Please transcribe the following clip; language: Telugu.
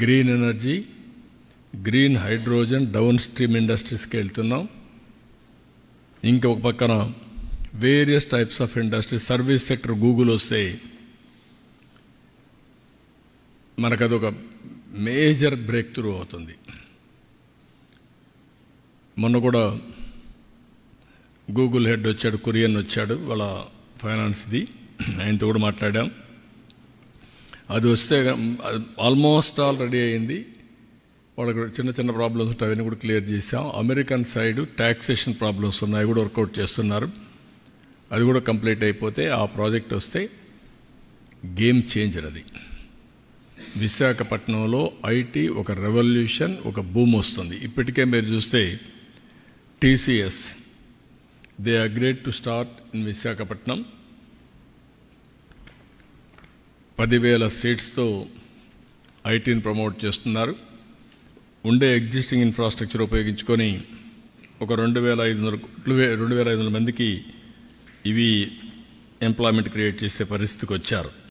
Green energy, green hydrogen down stream ఇండస్ట్రీస్కి వెళ్తున్నాం. ఇంకొక పక్కన various types of industry, service sector Google వస్తే మనకదొక మేజర్ బ్రేక్ త్రూ అవుతుంది. మొన్న కూడా గూగుల్ హెడ్ వచ్చాడు, కురియన్ వచ్చాడు, వాళ్ళ ఫైనాన్స్ది, ఆయనతో కూడా మాట్లాడాం. అది వస్తే ఆల్మోస్ట్ ఆల్ రెడీ అయింది. వాళ్ళకి చిన్న చిన్న ప్రాబ్లమ్స్ ఉంటాయి, అవన్నీ కూడా క్లియర్ చేసాం. అమెరికన్ సైడ్ ట్యాక్సేషన్ ప్రాబ్లమ్స్ ఉన్నాయి, కూడా వర్కౌట్ చేస్తున్నారు. అది కూడా కంప్లీట్ అయిపోతే ఆ ప్రాజెక్ట్ వస్తే గేమ్ చేంజర్. అది విశాఖపట్నంలో ఐటీ ఒక రెవల్యూషన్, ఒక బూమ్ వస్తుంది. ఇప్పటికే మీరు చూస్తే TCS they agreed to start in Visakhapatnam. 10,000 సీట్స్తో ఐటీని ప్రమోట్ చేస్తున్నారు. ఉండే ఎగ్జిస్టింగ్ ఇన్ఫ్రాస్ట్రక్చర్ ఉపయోగించుకొని ఒక 2,500 మందికి ఇవి ఎంప్లాయ్మెంట్ క్రియేట్ చేసే పరిస్థితికి వచ్చారు.